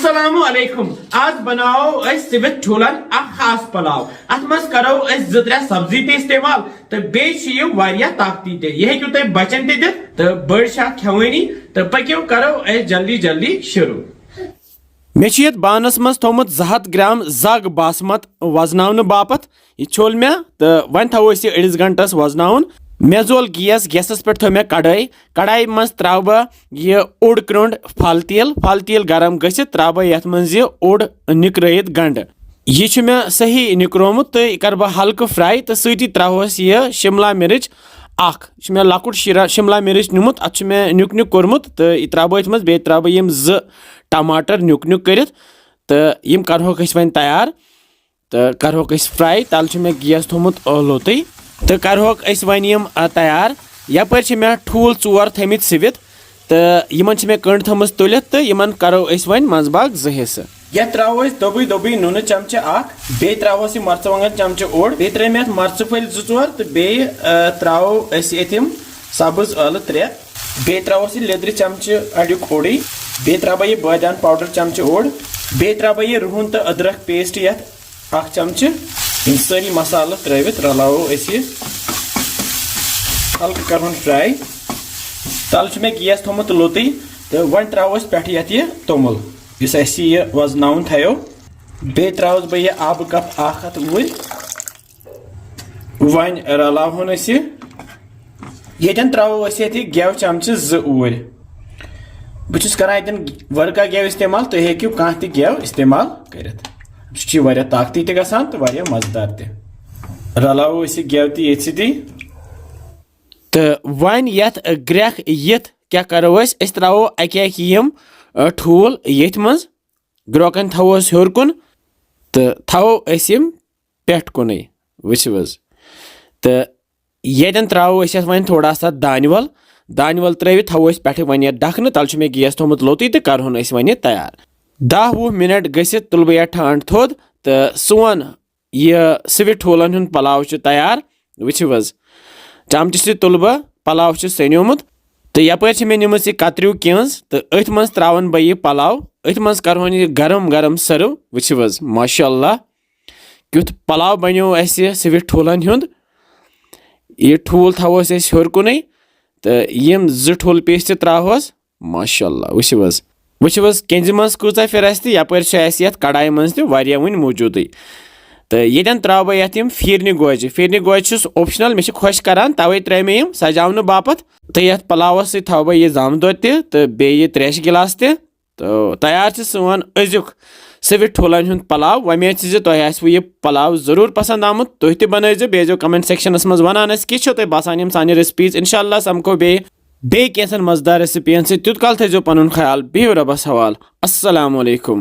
अस्सलामु अलैकुम। आज बनाओ अस सिवित ठूलन खास पुलाव। अत मज करो अस 2-3 सब्जी ते इस्तेमाल तो बेय वारिया ताकती ते यह हेकु तुम बचन ते दित तो बड़ खेवनी तो पक्यो करो अस जल्दी जल्दी शुरू। मे बानस मज थोमुत 200 ग्राम जग बासमत वजन बापत यह छोल मे तो वन थो अड़िस घंटस वजन मे जोल गैसस पे थो मे कड़ाई मज त्रा बह यह ओड क्रोंड फल तेल गरम गसित त्रा बह यथ मज यह ओड निकरत गंड यह मे सही निकरोमुत तो यह कर बह हल्कं फ्राई तो सती त्रोस यह शिमला मिर्च मे लकुट शिमला मिर्च निमुत अत मे न्युक न्युक कोरमुत तो यह त्रा बह मज बे त्रा बह 2 टमाटर न्युक न्युक करित तो यम करहोक वन तैयार तो करहोक फ्राई तल मे गैस थोमुत लोतई तो करहोक वन यम तैयार यपर मे ठूल 4 थमित सिवित तो यमन मे कंड थमस तुलित तो यमन करो वन मंजबाग 2 हिस्से यह त्रो दोबी नून चमचे बे त्रोस मर्चवांगन चमचे ओड बे त्रे मे मर्च फल 2-4 तो बे त्रो यम सब्ज ٲलہٕ 3 बे त्रोस लेदर चमचे अड़ुक ओडी बे त्रा बह बादान पाउडर चमचे ओड बे त्रा बह रुहन तो अदरक पेस्ट ये 1 चमचे सारी मसाल त्रित रलावो हल्क कर फ्राई तल मे गैस थोमुत लोतई तो वन त्रोस पे ये तोमुल इस यह वजन थो बे त्रोस बह यह आब कप 1 ऊर वन रलावन ये त्रो गेव चमचे 2 ऊर बहुत करान वर्का गेव इस्तेमाल तुम हेकू कह गेव इस्तेमाल कर ताकती गसान तो मजेदार रलावो गेव ये सी तो वन यथ ग्रेख यित क्या करो त्रो अक ठूल ये मज ग्रोकन थोस हर कुन तो थो पेट कुन वो तो ये त्रो वन थोड़ा सा दानवल त्रित थो पे वन डखन तल मे गैस थोमुत लोतई तो करहन वन तैयार 10-20 मिनट गसित तुल बह ठांड थोद तो सोन यह सिविट ठूलन हुंद पुलाव तैयार वो चमच से तुल बह पुलाव सनोमुत तो यपर मे निम कतरू किंज तो अथ मज त्रावन बह यह पुलाव अथ मज करहन यह गरम गरम सर्व वो माशाअल्लाह क्युथ पुलाव बनो सिविट ठूलन हुंद यह ठूल थोस हर कुन तो यम 2 ठूल पीस त्राहोस माशाअल्लाह वो केंज मज कूचा फिर यपर कड़ाई मज वन मौजूद तो ये त्रा बह ये फिरन गोज ऑप्शनल मे खुश करान तवे त्रे मे सजावन बापत तो ये पुलावस थो बह यह जम दो तो बे त्रेश गिलास तो तैयार सोन अजुक सिविट ठूलन हुंद पुलाव उम्मीद तुम यह पुलाव जरूर पसंद आमुत तुम बनइजो बेजो कमेंट सेक्शनस मज वनान किस तुम बसान सान रेसिपीज इंशाल्लाह समको बे कैसन मजेदार रेसिपियन से तुत काल थो पन ख्याल बिहु रबस हवाल अस्सलामु अलैकुम।